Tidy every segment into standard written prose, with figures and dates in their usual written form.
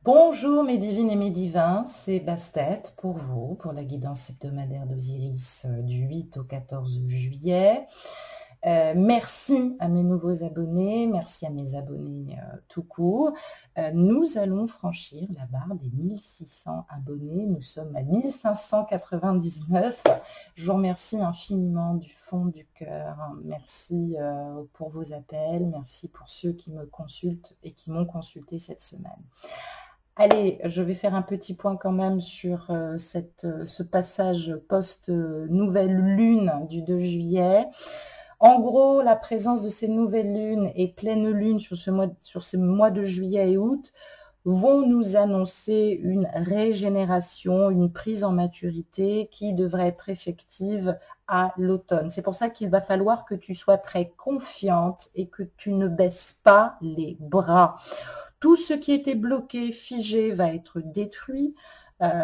Bonjour mes divines et mes divins, c'est Bastet pour vous, pour la guidance hebdomadaire d'Osiris du 8 au 14 juillet. Merci à mes nouveaux abonnés, merci à mes abonnés tout court. Nous allons franchir la barre des 1600 abonnés, nous sommes à 1599. Je vous remercie infiniment du fond du cœur. Merci pour vos appels, merci pour ceux qui me consultent et qui m'ont consulté cette semaine. Allez, je vais faire un petit point quand même sur ce passage post-nouvelle lune du 2 juillet. En gros, la présence de ces nouvelles lunes et pleines lunes sur ces mois de juillet et août vont nous annoncer une régénération, une prise en maturité qui devrait être effective à l'automne. C'est pour ça qu'il va falloir que tu sois très confiante et que tu ne baisses pas les bras. Tout ce qui était bloqué, figé, va être détruit.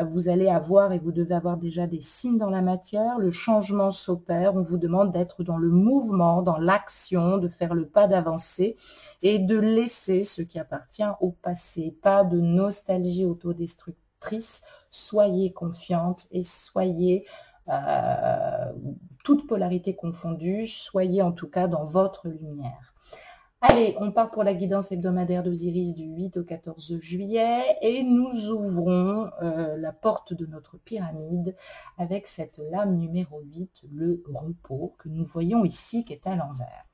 Vous allez avoir, et vous devez avoir déjà des signes dans la matière, le changement s'opère, on vous demande d'être dans le mouvement, dans l'action, de faire le pas d'avancée et de laisser ce qui appartient au passé. Pas de nostalgie autodestructrice, soyez confiante et soyez, toute polarité confondue, soyez en tout cas dans votre lumière. Allez, on part pour la guidance hebdomadaire d'Osiris du 8 au 14 juillet et nous ouvrons la porte de notre pyramide avec cette lame numéro 8, le repos, que nous voyons ici qui est à l'envers.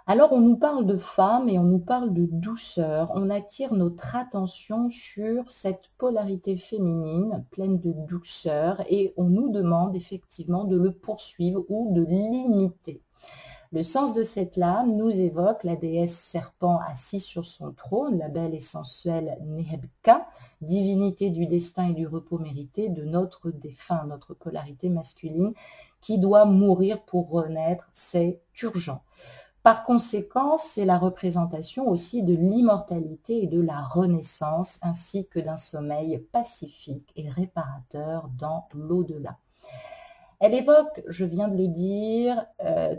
Alors on nous parle de femme et on nous parle de douceur, on attire notre attention sur cette polarité féminine pleine de douceur et on nous demande effectivement de le poursuivre ou de l'imiter. Le sens de cette lame nous évoque la déesse serpent assise sur son trône, la belle et sensuelle Nehebka, divinité du destin et du repos mérité de notre défunt, notre polarité masculine, qui doit mourir pour renaître, c'est urgent. Par conséquent, c'est la représentation aussi de l'immortalité et de la renaissance, ainsi que d'un sommeil pacifique et réparateur dans l'au-delà. Elle évoque, je viens de le dire,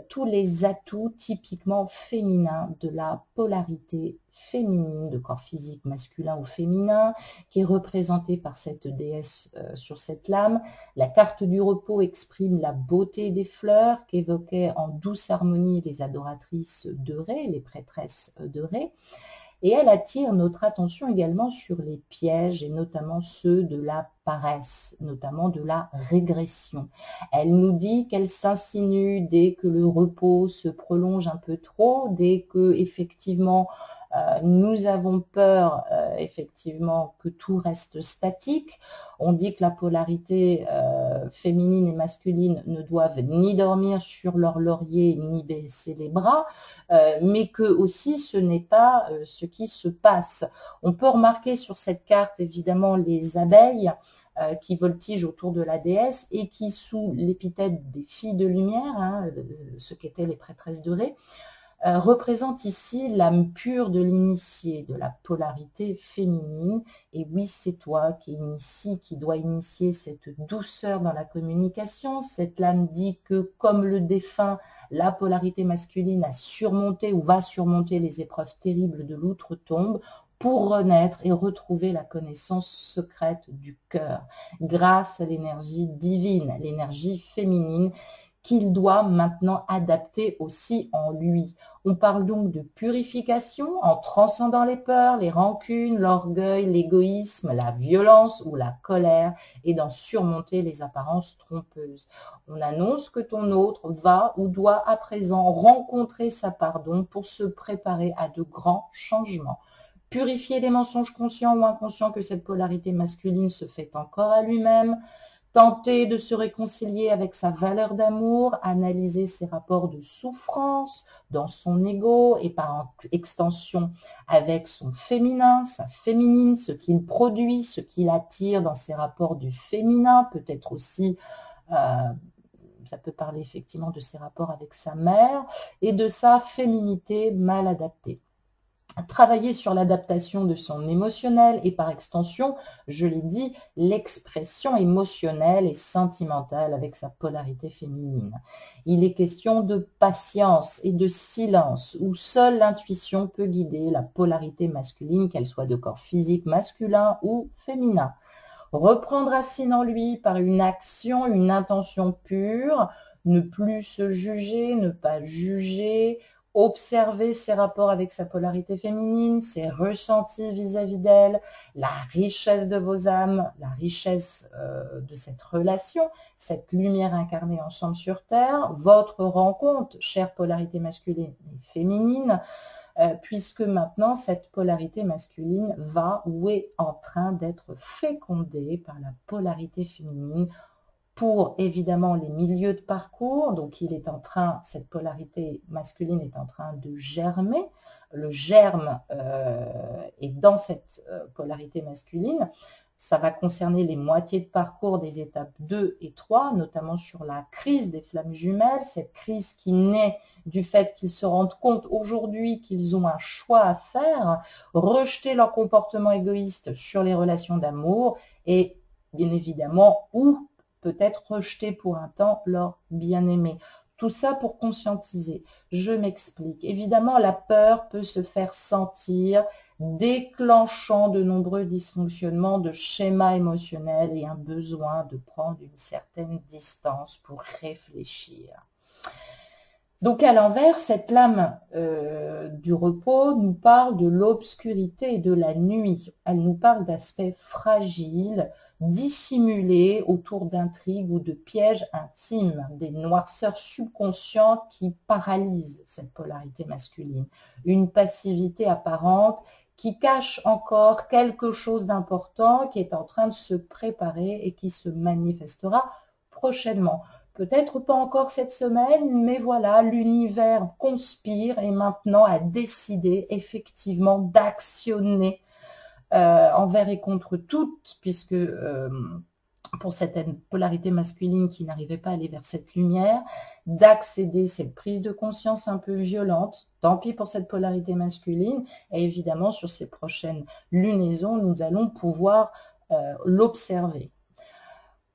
tous les atouts typiquement féminins de la polarité féminine, de corps physique masculin ou féminin, qui est représentée par cette déesse sur cette lame. La carte du repos exprime la beauté des fleurs qu'évoquaient en douce harmonie les adoratrices de Ré, les prêtresses de Ré. Et elle attire notre attention également sur les pièges, et notamment ceux de la paresse, notamment de la régression. Elle nous dit qu'elle s'insinue dès que le repos se prolonge un peu trop, dès que effectivement nous avons peur effectivement que tout reste statique. On dit que la polarité féminine et masculine ne doivent ni dormir sur leur laurier ni baisser les bras, mais que aussi ce n'est pas ce qui se passe. On peut remarquer sur cette carte évidemment les abeilles qui voltigent autour de la déesse et qui, sous l'épithète des filles de lumière, hein, ce qu'étaient les prêtresses de Ré, représente ici l'âme pure de l'initié, de la polarité féminine. Et oui, c'est toi qui initie, qui doit initier cette douceur dans la communication. Cette lame dit que, comme le défunt, la polarité masculine a surmonté ou va surmonter les épreuves terribles de l'outre-tombe pour renaître et retrouver la connaissance secrète du cœur, grâce à l'énergie divine, l'énergie féminine, qu'il doit maintenant adapter aussi en lui. On parle donc de purification en transcendant les peurs, les rancunes, l'orgueil, l'égoïsme, la violence ou la colère et d'en surmonter les apparences trompeuses. On annonce que ton autre va ou doit à présent rencontrer sa pardon pour se préparer à de grands changements. Purifier les mensonges conscients ou inconscients que cette polarité masculine se fait encore à lui-même, tenter de se réconcilier avec sa valeur d'amour, analyser ses rapports de souffrance dans son ego et par extension avec son féminin, sa féminine, ce qu'il produit, ce qu'il attire dans ses rapports du féminin, peut-être aussi, ça peut parler effectivement de ses rapports avec sa mère et de sa féminité mal adaptée. travailler sur l'adaptation de son émotionnel et par extension, je l'ai dit, l'expression émotionnelle et sentimentale avec sa polarité féminine. Il est question de patience et de silence où seule l'intuition peut guider la polarité masculine, qu'elle soit de corps physique masculin ou féminin. Reprendre racine en lui par une action, une intention pure, ne plus se juger, ne pas juger, observer ses rapports avec sa polarité féminine, ses ressentis vis-à-vis d'elle, la richesse de vos âmes, la richesse de cette relation, cette lumière incarnée ensemble sur Terre, votre rencontre, chère polarité masculine et féminine, puisque maintenant cette polarité masculine va ou est en train d'être fécondée par la polarité féminine pour évidemment les milieux de parcours. Donc il est en train, cette polarité masculine est en train de germer. Le germe est dans cette polarité masculine. Ça va concerner les moitiés de parcours des étapes 2 et 3, notamment sur la crise des flammes jumelles, cette crise qui naît du fait qu'ils se rendent compte aujourd'hui qu'ils ont un choix à faire, rejeter leur comportement égoïste sur les relations d'amour et bien évidemment, ou peut-être rejeter pour un temps leur bien-aimé. Tout ça pour conscientiser. Je m'explique. Évidemment, la peur peut se faire sentir, déclenchant de nombreux dysfonctionnements de schémas émotionnels et un besoin de prendre une certaine distance pour réfléchir. Donc à l'envers, cette lame du repos nous parle de l'obscurité et de la nuit. Elle nous parle d'aspects fragiles, dissimulés autour d'intrigues ou de pièges intimes, des noirceurs subconscientes qui paralysent cette polarité masculine. Une passivité apparente qui cache encore quelque chose d'important qui est en train de se préparer et qui se manifestera prochainement. Peut-être pas encore cette semaine, mais voilà, l'univers conspire et maintenant a décidé effectivement d'actionner envers et contre toutes, puisque pour cette polarité masculine qui n'arrivait pas à aller vers cette lumière, d'accéder cette prise de conscience un peu violente, tant pis pour cette polarité masculine, et évidemment sur ces prochaines lunaisons, nous allons pouvoir l'observer.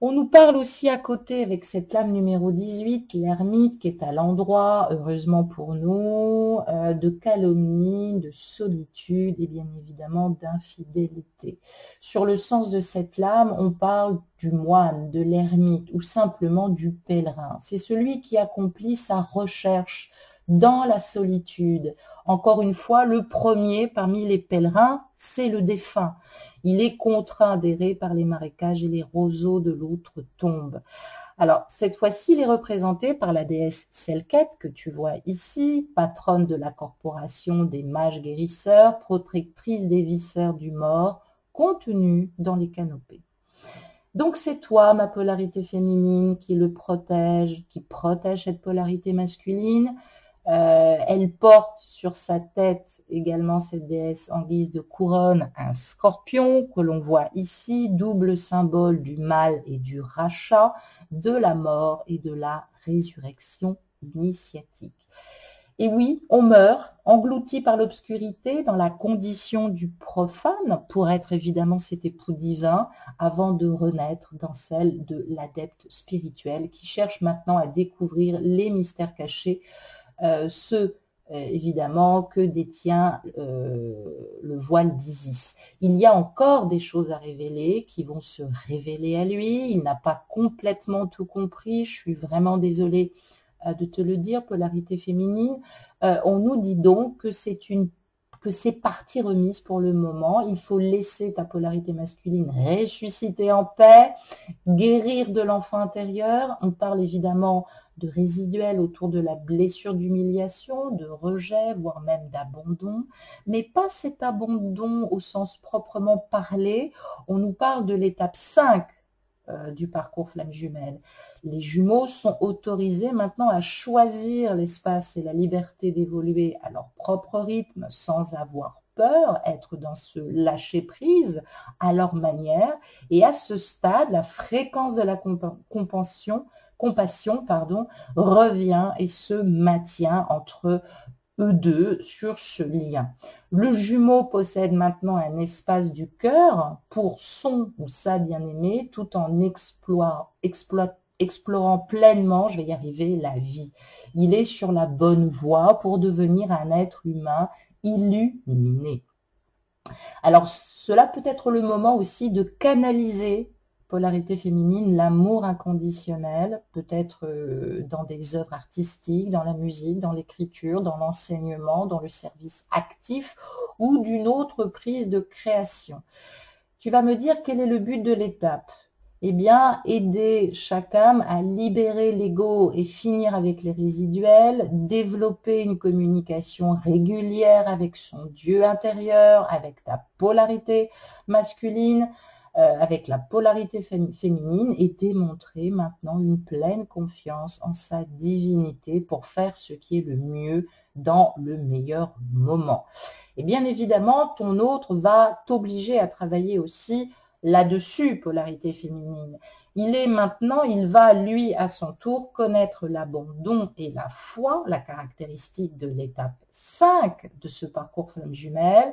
On nous parle aussi à côté avec cette lame numéro 18, l'ermite qui est à l'endroit, heureusement pour nous, de calomnie, de solitude et bien évidemment d'infidélité. Sur le sens de cette lame, on parle du moine, de l'ermite ou simplement du pèlerin. C'est celui qui accomplit sa recherche dans la solitude. Encore une fois, le premier parmi les pèlerins, c'est le défunt. Il est contraint d'errer par les marécages et les roseaux de l'autre tombe. Alors, cette fois-ci, il est représenté par la déesse Selket, que tu vois ici, patronne de la corporation des mages guérisseurs, protectrice des viscères du mort, contenue dans les canopées. Donc, c'est toi, ma polarité féminine, qui le protège, qui protège cette polarité masculine. Elle porte sur sa tête également, cette déesse, en guise de couronne, un scorpion que l'on voit ici, double symbole du mal et du rachat, de la mort et de la résurrection initiatique. Et oui, on meurt, englouti par l'obscurité, dans la condition du profane, pour être évidemment cet époux divin, avant de renaître dans celle de l'adepte spirituel, qui cherche maintenant à découvrir les mystères cachés, ceux évidemment que détient le voile d'Isis. Il y a encore des choses à révéler qui vont se révéler à lui. Il n'a pas complètement tout compris. Je suis vraiment désolée de te le dire, polarité féminine. On nous dit donc que c'est partie remise pour le moment. Il faut laisser ta polarité masculine ressusciter en paix, guérir de l'enfant intérieur. On parle évidemment de résiduel autour de la blessure d'humiliation, de rejet, voire même d'abandon, mais pas cet abandon au sens proprement parlé. On nous parle de l'étape 5 du parcours flamme jumelle. Les jumeaux sont autorisés maintenant à choisir l'espace et la liberté d'évoluer à leur propre rythme sans avoir peur, être dans ce lâcher-prise à leur manière. Et à ce stade, la fréquence de la compassion revient et se maintient entre eux deux sur ce lien. Le jumeau possède maintenant un espace du cœur pour son ou sa bien-aimée tout en explorant pleinement, je vais y arriver, la vie. Il est sur la bonne voie pour devenir un être humain illuminé. Alors, cela peut être le moment aussi de canaliser, polarité féminine, l'amour inconditionnel, peut-être dans des œuvres artistiques, dans la musique, dans l'écriture, dans l'enseignement, dans le service actif ou d'une autre prise de création. Tu vas me dire quel est le but de l'étape? Eh bien, aider chaque âme à libérer l'ego et finir avec les résiduels, développer une communication régulière avec son Dieu intérieur, avec ta polarité masculine, avec la polarité féminine, et démontrer maintenant une pleine confiance en sa divinité pour faire ce qui est le mieux dans le meilleur moment. Et bien évidemment, ton autre va t'obliger à travailler aussi là-dessus, polarité féminine. Il va lui à son tour connaître l'abandon et la foi, la caractéristique de l'étape 5 de ce parcours flamme jumelle.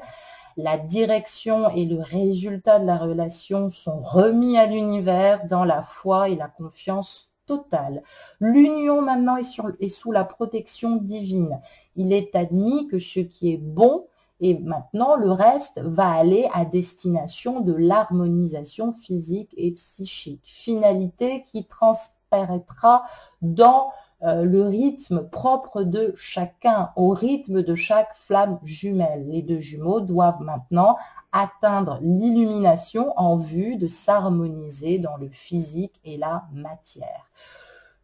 La direction et le résultat de la relation sont remis à l'univers dans la foi et la confiance totale. L'union maintenant est sous la protection divine. Il est admis que ce qui est bon, et maintenant, le reste va aller à destination de l'harmonisation physique et psychique. Finalité qui transparaîtra dans le rythme propre de chacun, au rythme de chaque flamme jumelle. Les deux jumeaux doivent maintenant atteindre l'illumination en vue de s'harmoniser dans le physique et la matière.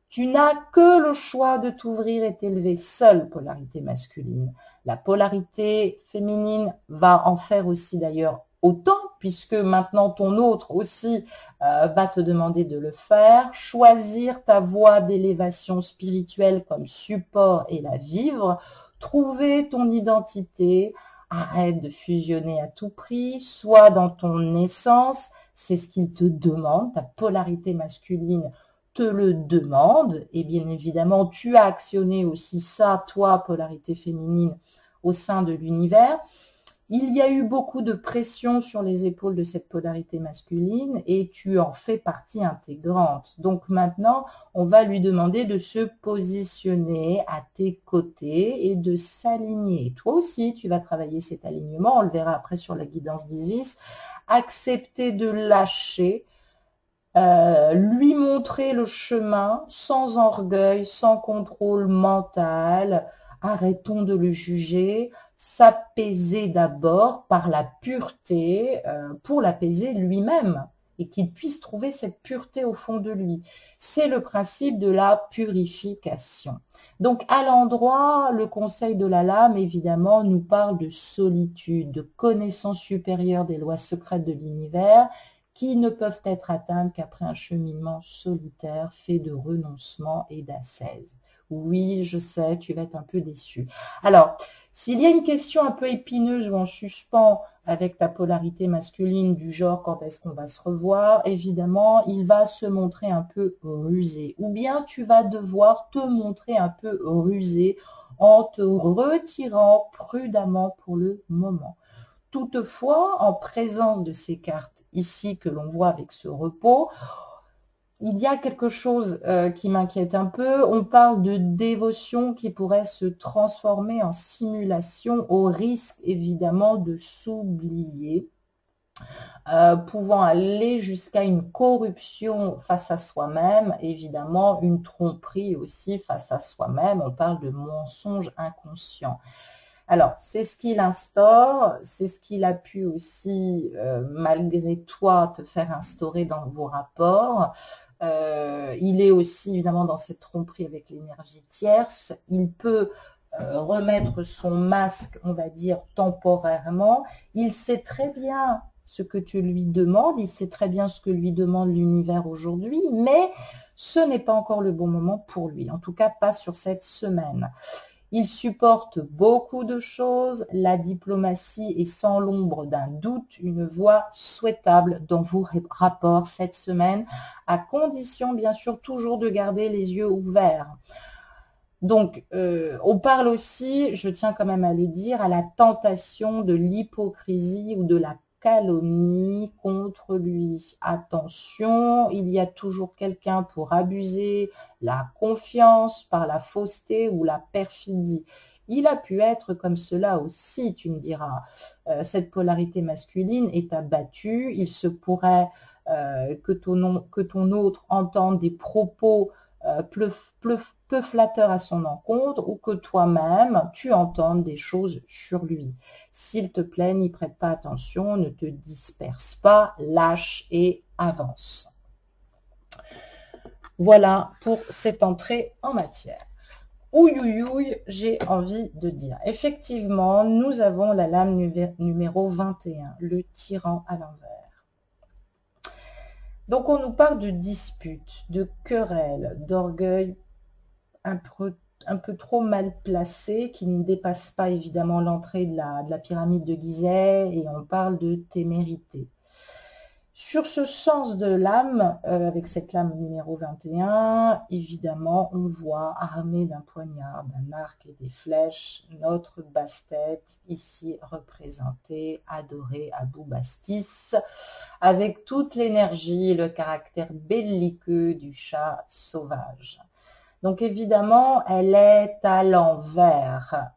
Tu n'as que le choix de t'ouvrir et t'élever seule, polarité masculine. La polarité féminine va en faire aussi d'ailleurs autant, puisque maintenant ton autre aussi va te demander de le faire. Choisir ta voie d'élévation spirituelle comme support et la vivre. Trouver ton identité. Arrête de fusionner à tout prix. Sois dans ton essence. C'est ce qu'il te demande. Ta polarité masculine te le demande, et bien évidemment, tu as actionné aussi ça, toi, polarité féminine, au sein de l'univers. Il y a eu beaucoup de pression sur les épaules de cette polarité masculine et tu en fais partie intégrante. Donc maintenant, on va lui demander de se positionner à tes côtés et de s'aligner. Toi aussi, tu vas travailler cet alignement, on le verra après sur la guidance d'Isis. Accepter de lâcher, lui montrer le chemin sans orgueil, sans contrôle mental. Arrêtons de le juger, s'apaiser d'abord par la pureté pour l'apaiser lui-même et qu'il puisse trouver cette pureté au fond de lui. C'est le principe de la purification. Donc à l'endroit, le conseil de la lame, évidemment, nous parle de solitude, de connaissance supérieure des lois secrètes de l'univers qui ne peuvent être atteintes qu'après un cheminement solitaire fait de renoncement et d'ascèse. Oui, je sais, tu vas être un peu déçu. Alors, s'il y a une question un peu épineuse ou en suspens avec ta polarité masculine du genre quand est-ce qu'on va se revoir, évidemment, il va se montrer un peu rusé. Ou bien tu vas devoir te montrer un peu rusé en te retirant prudemment pour le moment. Toutefois, en présence de ces cartes ici que l'on voit avec ce repos, il y a quelque chose qui m'inquiète un peu. On parle de dévotion qui pourrait se transformer en simulation au risque évidemment de s'oublier, pouvant aller jusqu'à une corruption face à soi-même, évidemment une tromperie aussi face à soi-même. On parle de mensonge inconscient. Alors, c'est ce qu'il instaure, c'est ce qu'il a pu aussi, malgré toi, te faire instaurer dans vos rapports. Il est aussi, évidemment, dans cette tromperie avec l'énergie tierce. Il peut remettre son masque, on va dire, temporairement. Il sait très bien ce que tu lui demandes, il sait très bien ce que lui demande l'univers aujourd'hui, mais ce n'est pas encore le bon moment pour lui, en tout cas pas sur cette semaine. Il supporte beaucoup de choses, la diplomatie est sans l'ombre d'un doute une voie souhaitable dans vos rapports cette semaine, à condition bien sûr toujours de garder les yeux ouverts. Donc, on parle aussi, je tiens quand même à le dire, à la tentation de l'hypocrisie ou de la calomnie contre lui. Attention, il y a toujours quelqu'un pour abuser la confiance par la fausseté ou la perfidie. Il a pu être comme cela aussi, tu me diras. Cette polarité masculine est abattue. Il se pourrait que ton autre entende des propos peu flatteur à son encontre ou que toi-même, tu entendes des choses sur lui. S'il te plaît, n'y prête pas attention, ne te disperse pas, lâche et avance. Voilà pour cette entrée en matière. Ouïouïouï, j'ai envie de dire. Effectivement, nous avons la lame numéro 21, le tyran à l'envers. Donc, on nous parle de disputes, de querelles, d'orgueil un peu trop mal placé, qui ne dépasse pas évidemment l'entrée de la pyramide de Gizeh, et on parle de témérité. Sur ce sens de l'âme, avec cette lame numéro 21, évidemment, on voit armé d'un poignard, d'un arc et des flèches, notre Bastet, ici représenté, adoré à Boubastis, avec toute l'énergie et le caractère belliqueux du chat sauvage. Donc évidemment, elle est à l'envers.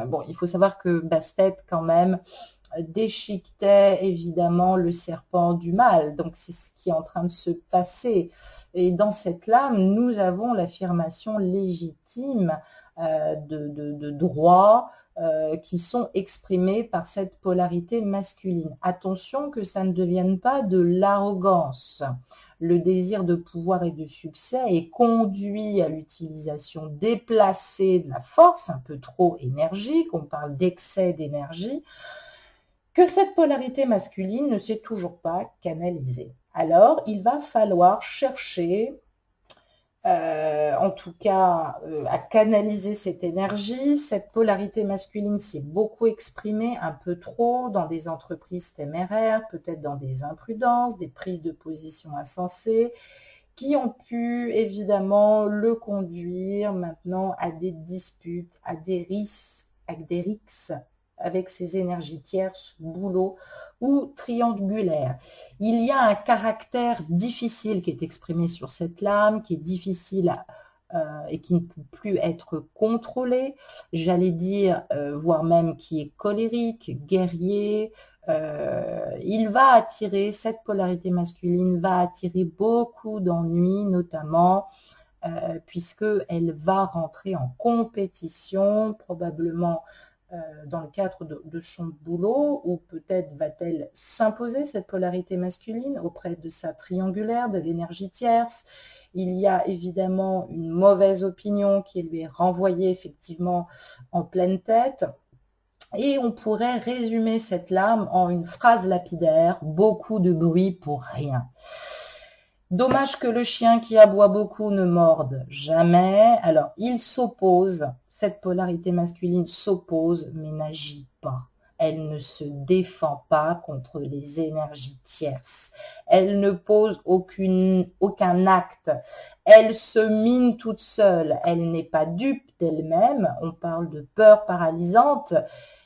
Bon, il faut savoir que Bastet, quand même, déchiquetait évidemment le serpent du mal. Donc c'est ce qui est en train de se passer. Et dans cette lame, nous avons l'affirmation légitime de droits qui sont exprimés par cette polarité masculine. Attention que ça ne devienne pas de l'arrogance. Le désir de pouvoir et de succès est conduit à l'utilisation déplacée de la force, un peu trop énergique, on parle d'excès d'énergie, que cette polarité masculine ne sait toujours pas canaliser. Alors, il va falloir chercher, en tout cas, à canaliser cette énergie. Cette polarité masculine s'est beaucoup exprimée, un peu trop, dans des entreprises téméraires, peut-être dans des imprudences, des prises de position insensées, qui ont pu évidemment le conduire maintenant à des disputes, à des risques, avec ses énergies tierces, boulot ou triangulaires. Il y a un caractère difficile qui est exprimé sur cette lame, qui est difficile et qui ne peut plus être contrôlé, j'allais dire, voire même qui est colérique, guerrier. Il va attirer, cette polarité masculine va attirer beaucoup d'ennuis, notamment puisqu'elle va rentrer en compétition, probablement dans le cadre de son boulot, ou peut-être va-t-elle s'imposer, cette polarité masculine, auprès de sa triangulaire, de l'énergie tierce. Il y a évidemment une mauvaise opinion qui lui est renvoyée effectivement en pleine tête. Et on pourrait résumer cette lame en une phrase lapidaire, beaucoup de bruit pour rien. Dommage que le chien qui aboie beaucoup ne morde jamais. Alors, il s'oppose, cette polarité masculine s'oppose, mais n'agit pas. Elle ne se défend pas contre les énergies tierces. Elle ne pose aucun acte. Elle se mine toute seule. Elle n'est pas dupe d'elle-même. On parle de peur paralysante.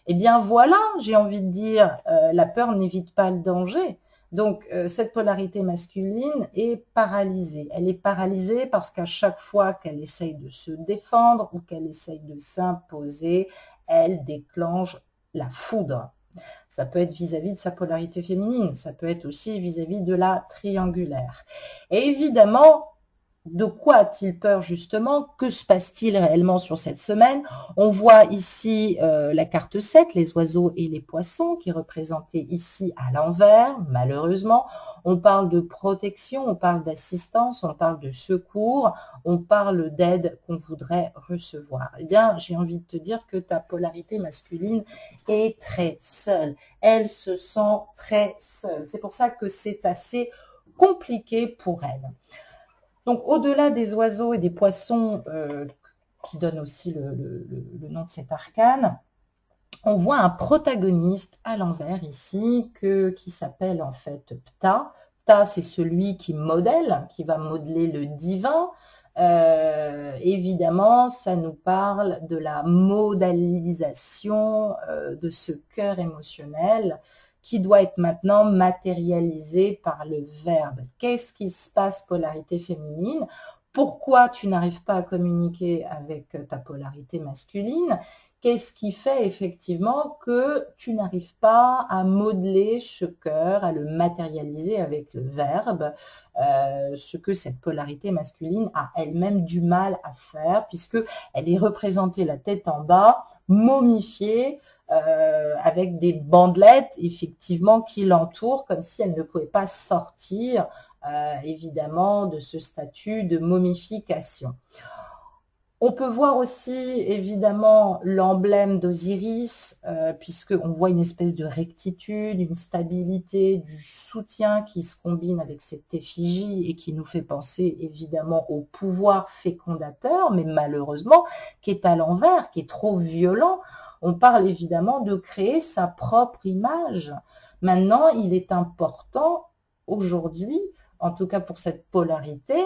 Eh bien voilà, j'ai envie de dire, la peur n'évite pas le danger. Donc, cette polarité masculine est paralysée. Elle est paralysée parce qu'à chaque fois qu'elle essaye de se défendre ou qu'elle essaye de s'imposer, elle déclenche la foudre. Ça peut être vis-à-vis de sa polarité féminine, ça peut être aussi vis-à-vis de la triangulaire. Et évidemment, de quoi a-t-il peur justement? Que se passe-t-il réellement sur cette semaine? On voit ici la carte 7, les oiseaux et les poissons, qui est représentée ici à l'envers, malheureusement. On parle de protection, on parle d'assistance, on parle de secours, on parle d'aide qu'on voudrait recevoir. Eh bien, j'ai envie de te dire que ta polarité masculine est très seule. Elle se sent très seule. C'est pour ça que c'est assez compliqué pour elle. Donc, au-delà des oiseaux et des poissons, qui donnent aussi le nom de cet arcane, on voit un protagoniste à l'envers ici, qui s'appelle en fait Ptah. Ptah, c'est celui qui modèle, qui va modeler le divin, Évidemment, ça nous parle de la modalisation de ce cœur émotionnel qui doit être maintenant matérialisé par le verbe. Qu'est-ce qui se passe, polarité féminine? Pourquoi tu n'arrives pas à communiquer avec ta polarité masculine? Qu'est-ce qui fait effectivement que tu n'arrives pas à modeler ce cœur, à le matérialiser avec le verbe, ce que cette polarité masculine a elle-même du mal à faire, puisque elle est représentée la tête en bas, momifiée, avec des bandelettes effectivement qui l'entourent, comme si elle ne pouvait pas sortir évidemment de ce statut de momification. On peut voir aussi évidemment l'emblème d'Osiris, puisqu'on voit une espèce de rectitude, une stabilité, du soutien qui se combine avec cette effigie et qui nous fait penser évidemment au pouvoir fécondateur, mais malheureusement qui est à l'envers, qui est trop violent. On parle évidemment de créer sa propre image. Maintenant, il est important aujourd'hui, en tout cas pour cette polarité,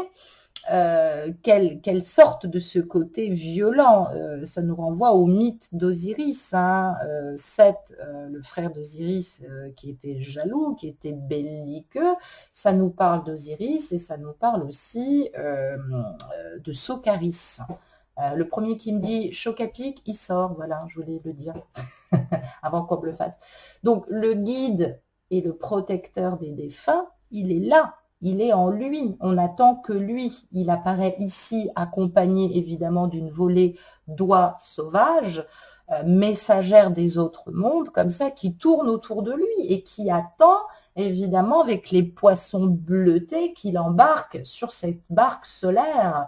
qu'elle sorte de ce côté violent. Ça nous renvoie au mythe d'Osiris, hein. Seth, le frère d'Osiris, qui était jaloux, qui était belliqueux, ça nous parle d'Osiris et ça nous parle aussi de Socaris. Le premier qui me dit choc à pic, il sort, voilà, je voulais le dire avant qu'on me le fasse. Donc le guide et le protecteur des défunts, il est là. Il est en lui, on n'attend que lui. Il apparaît ici accompagné évidemment d'une volée d'oies sauvages, messagère des autres mondes, comme ça, qui tourne autour de lui et qui attend évidemment avec les poissons bleutés qu'il embarque sur cette barque solaire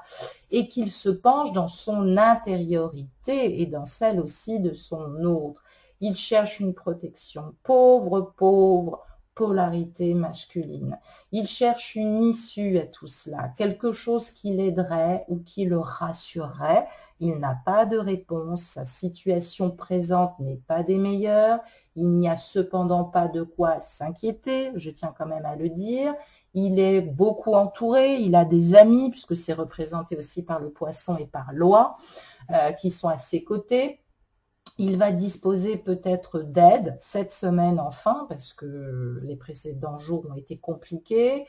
et qu'il se penche dans son intériorité et dans celle aussi de son autre. Il cherche une protection. Pauvre, pauvre polarité masculine. Il cherche une issue à tout cela, quelque chose qui l'aiderait ou qui le rassurerait. Il n'a pas de réponse, sa situation présente n'est pas des meilleures, il n'y a cependant pas de quoi s'inquiéter, je tiens quand même à le dire. Il est beaucoup entouré, il a des amis, puisque c'est représenté aussi par le poisson et par l'oie, qui sont à ses côtés. Il va disposer peut-être d'aide cette semaine enfin, parce que les précédents jours ont été compliqués,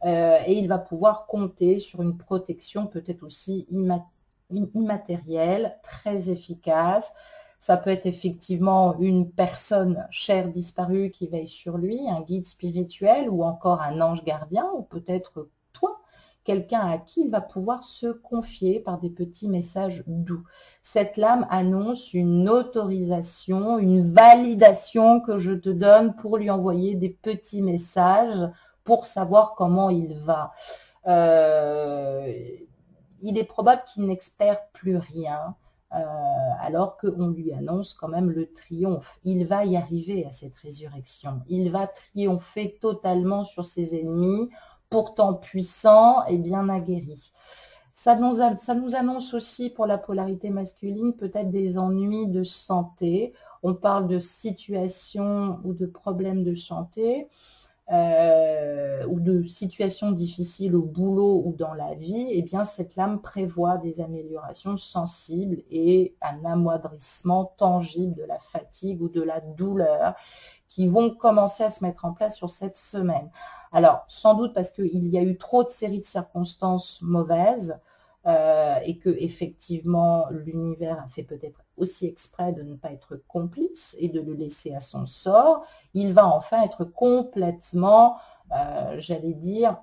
et il va pouvoir compter sur une protection peut-être aussi immatérielle, très efficace. Ça peut être effectivement une personne chère disparue qui veille sur lui, un guide spirituel ou encore un ange gardien, ou peut-être toi, quelqu'un à qui il va pouvoir se confier par des petits messages doux. Cette lame annonce une autorisation, une validation que je te donne pour lui envoyer des petits messages pour savoir comment il va. Il est probable qu'il n'espère plus rien, alors qu'on lui annonce quand même le triomphe. Il va y arriver à cette résurrection. Il va triompher totalement sur ses ennemis, pourtant puissants et bien aguerris. Ça nous annonce aussi pour la polarité masculine peut-être des ennuis de santé. On parle de situations ou de problèmes de santé, ou de situations difficiles au boulot ou dans la vie. Eh bien, cette lame prévoit des améliorations sensibles et un amoindrissement tangible de la fatigue ou de la douleur qui vont commencer à se mettre en place sur cette semaine. Alors, sans doute parce qu'il y a eu trop de séries de circonstances mauvaises, et que effectivement l'univers a fait peut-être aussi exprès de ne pas être complice et de le laisser à son sort, il va enfin être complètement, j'allais dire,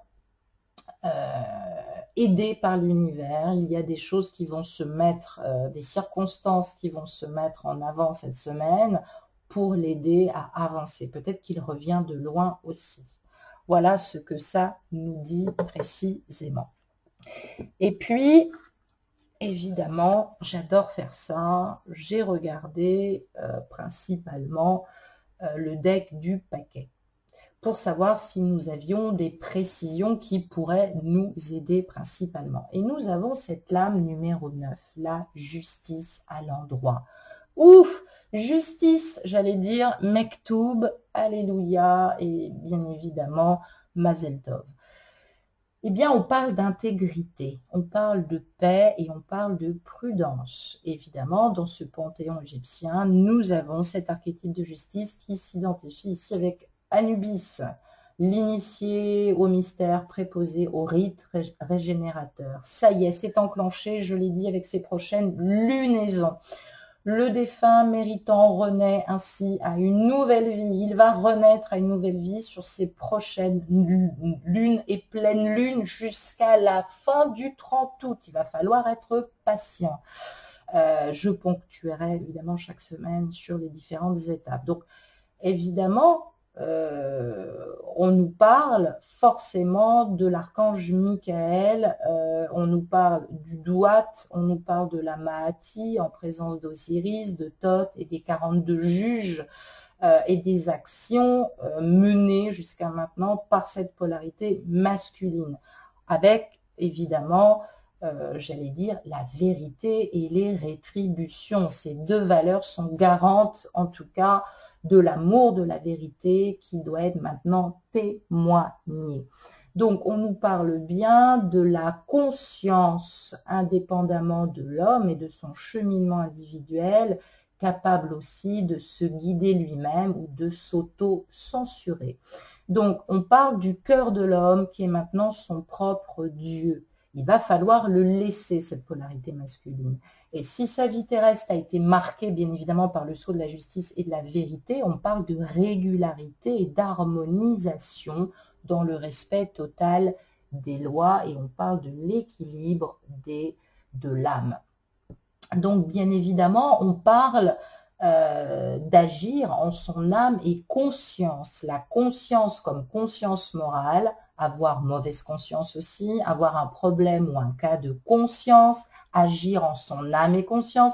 aidé par l'univers. Il y a des choses qui vont se mettre, des circonstances qui vont se mettre en avant cette semaine pour l'aider à avancer. Peut-être qu'il revient de loin aussi. Voilà ce que ça nous dit précisément. Et puis, évidemment, j'adore faire ça. J'ai regardé principalement le deck du paquet pour savoir si nous avions des précisions qui pourraient nous aider principalement. Et nous avons cette lame numéro 9, la justice à l'endroit. Ouf! Justice, j'allais dire, Mektoub, Alléluia, et bien évidemment, Mazel Tov. Eh bien, on parle d'intégrité, on parle de paix et on parle de prudence. Évidemment, dans ce panthéon égyptien, nous avons cet archétype de justice qui s'identifie ici avec Anubis, l'initié au mystère préposé au rite régénérateur. Ça y est, c'est enclenché, je l'ai dit, avec ses prochaines lunaisons. Le défunt méritant renaît ainsi à une nouvelle vie. Il va renaître à une nouvelle vie sur ses prochaines lunes et pleines lunes jusqu'à la fin du 30 août. Il va falloir être patient. Je ponctuerai évidemment chaque semaine sur les différentes étapes. Donc, évidemment, on nous parle forcément de l'archange Michael, on nous parle du Douat, on nous parle de la Mahati en présence d'Osiris, de Thoth et des 42 juges et des actions menées jusqu'à maintenant par cette polarité masculine, avec évidemment, j'allais dire, la vérité et les rétributions. Ces deux valeurs sont garantes, en tout cas, de l'amour de la vérité qui doit être maintenant témoigné. Donc, on nous parle bien de la conscience indépendamment de l'homme et de son cheminement individuel, capable aussi de se guider lui-même ou de s'auto-censurer. Donc, on parle du cœur de l'homme qui est maintenant son propre Dieu. Il va falloir le laisser, cette polarité masculine. Et si sa vie terrestre a été marquée, bien évidemment, par le sceau de la justice et de la vérité, on parle de régularité et d'harmonisation dans le respect total des lois et on parle de l'équilibre de l'âme. Donc, bien évidemment, on parle d'agir en son âme et conscience. La conscience comme conscience morale, avoir mauvaise conscience aussi, avoir un problème ou un cas de conscience, agir en son âme et conscience,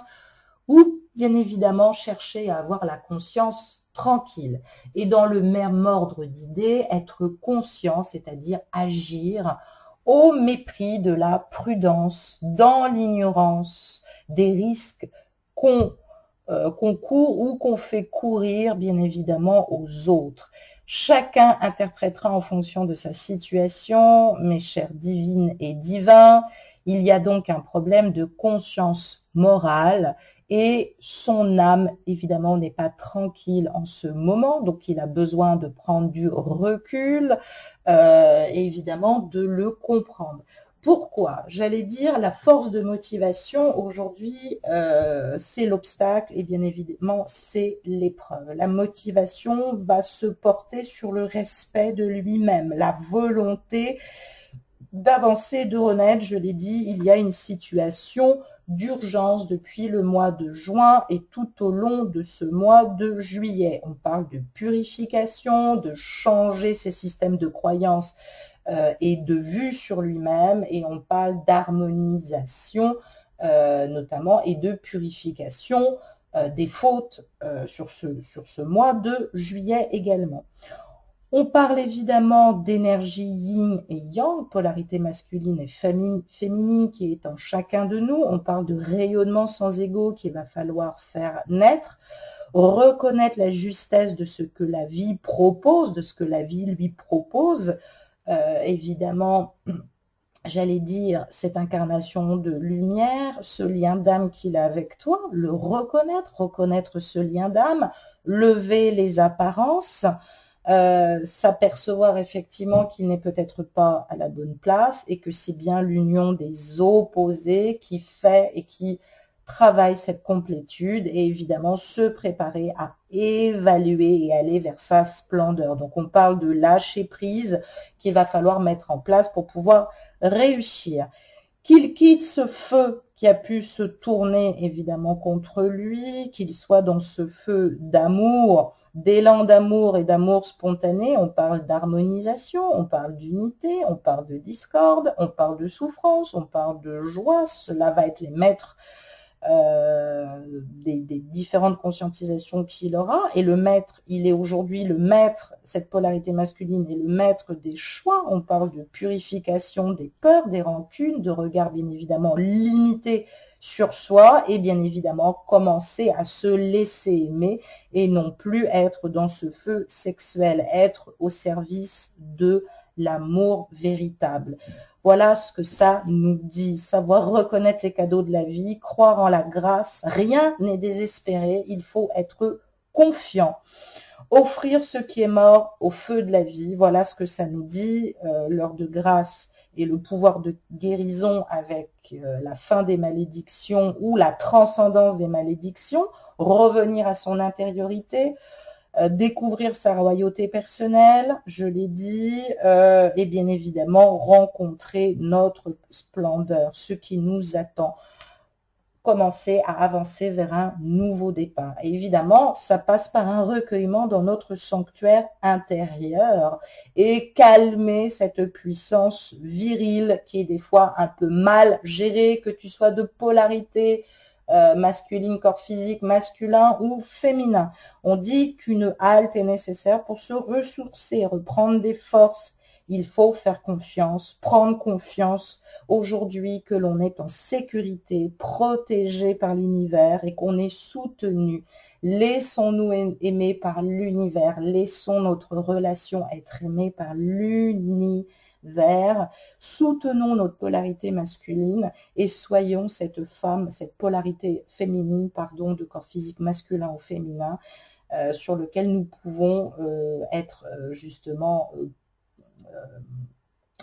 ou bien évidemment chercher à avoir la conscience tranquille. Et dans le même ordre d'idées, être conscient, c'est-à-dire agir au mépris de la prudence, dans l'ignorance des risques qu'on court ou qu'on fait courir bien évidemment aux autres. Chacun interprétera en fonction de sa situation, mes chers divines et divins. Il y a donc un problème de conscience morale et son âme, évidemment, n'est pas tranquille en ce moment, donc il a besoin de prendre du recul et évidemment de le comprendre. Pourquoi? J'allais dire la force de motivation aujourd'hui, c'est l'obstacle et bien évidemment c'est l'épreuve. La motivation va se porter sur le respect de lui-même, la volonté d'avancer, de renaître. Je l'ai dit, il y a une situation d'urgence depuis le mois de juin et tout au long de ce mois de juillet. On parle de purification, de changer ses systèmes de croyances et de vue sur lui-même, et on parle d'harmonisation notamment et de purification des fautes sur ce mois de juillet également. On parle évidemment d'énergie yin et yang, polarité masculine et féminine qui est en chacun de nous. On parle de rayonnement sans ego qu'il va falloir faire naître, reconnaître la justesse de ce que la vie propose, de ce que la vie lui propose. Évidemment, j'allais dire, cette incarnation de lumière, ce lien d'âme qu'il a avec toi, le reconnaître ce lien d'âme, lever les apparences, s'apercevoir effectivement qu'il n'est peut-être pas à la bonne place et que c'est bien l'union des opposés qui fait et qui travaille cette complétude et évidemment se préparer à évaluer et aller vers sa splendeur. Donc on parle de lâcher prise qu'il va falloir mettre en place pour pouvoir réussir. Qu'il quitte ce feu qui a pu se tourner évidemment contre lui, qu'il soit dans ce feu d'amour, d'élan d'amour et d'amour spontané. On parle d'harmonisation, on parle d'unité, on parle de discorde, on parle de souffrance, on parle de joie. Cela va être les maîtres des différentes conscientisations qu'il aura. Et le maître, il est aujourd'hui le maître, cette polarité masculine est le maître des choix. On parle de purification des peurs, des rancunes, de regard bien évidemment limité sur soi et bien évidemment commencer à se laisser aimer et non plus être dans ce feu sexuel, être au service de l'amour véritable. Voilà ce que ça nous dit. Savoir reconnaître les cadeaux de la vie, croire en la grâce. Rien n'est désespéré. Il faut être confiant. Offrir ce qui est mort au feu de la vie. Voilà ce que ça nous dit. L'heure de grâce et le pouvoir de guérison avec la fin des malédictions ou la transcendance des malédictions. Revenir à son intériorité. Découvrir sa royauté personnelle, je l'ai dit, et bien évidemment rencontrer notre splendeur, ce qui nous attend. Commencer à avancer vers un nouveau départ. Et évidemment, ça passe par un recueillement dans notre sanctuaire intérieur et calmer cette puissance virile qui est des fois un peu mal gérée, que tu sois de polarité masculine, corps physique, masculin ou féminin. On dit qu'une halte est nécessaire pour se ressourcer, reprendre des forces. Il faut faire confiance, prendre confiance aujourd'hui que l'on est en sécurité, protégé par l'univers et qu'on est soutenu. Laissons-nous aimer par l'univers, laissons notre relation être aimée par l'univers. Soutenons notre polarité masculine et soyons cette femme, cette polarité féminine, pardon, de corps physique masculin ou féminin, sur lequel nous pouvons être justement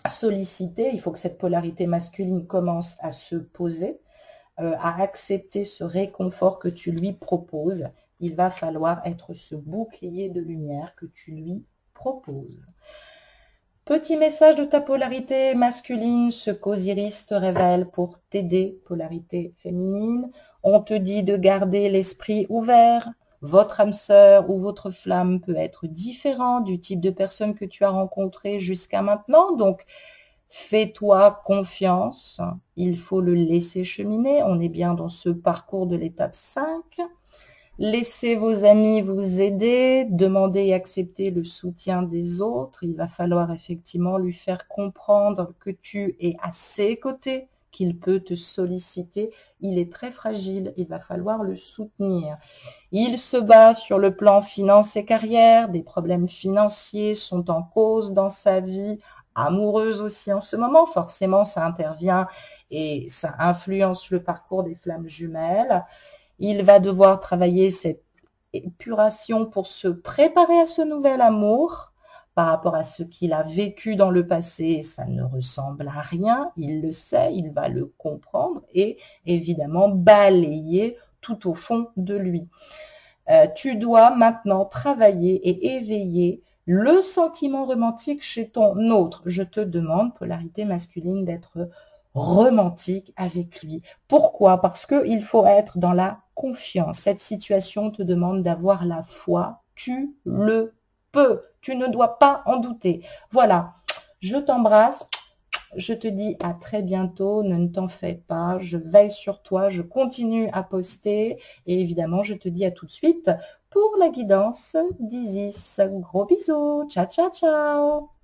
sollicités. Il faut que cette polarité masculine commence à se poser, à accepter ce réconfort que tu lui proposes. Il va falloir être ce bouclier de lumière que tu lui proposes. Petit message de ta polarité masculine, ce qu'Osiris te révèle pour t'aider, polarité féminine. On te dit de garder l'esprit ouvert. Votre âme sœur ou votre flamme peut être différent du type de personne que tu as rencontré jusqu'à maintenant. Donc, fais-toi confiance. Il faut le laisser cheminer. On est bien dans ce parcours de l'étape 5. Laissez vos amis vous aider, demandez et acceptez le soutien des autres. Il va falloir effectivement lui faire comprendre que tu es à ses côtés, qu'il peut te solliciter. Il est très fragile, il va falloir le soutenir. Il se bat sur le plan finance et carrière. Des problèmes financiers sont en cause dans sa vie, amoureuse aussi en ce moment. Forcément, ça intervient et ça influence le parcours des flammes jumelles. Il va devoir travailler cette épuration pour se préparer à ce nouvel amour par rapport à ce qu'il a vécu dans le passé. Ça ne ressemble à rien, il le sait, il va le comprendre et évidemment balayer tout au fond de lui. Tu dois maintenant travailler et éveiller le sentiment romantique chez ton autre. Je te demande, polarité masculine, d'être romantique avec lui. Pourquoi? Parce qu'il faut être dans la confiance. Cette situation te demande d'avoir la foi. Tu le peux. Tu ne dois pas en douter. Voilà. Je t'embrasse. Je te dis à très bientôt. Ne t'en fais pas. Je veille sur toi. Je continue à poster. Et évidemment, je te dis à tout de suite pour la guidance d'Isis. Gros bisous. Ciao, ciao, ciao.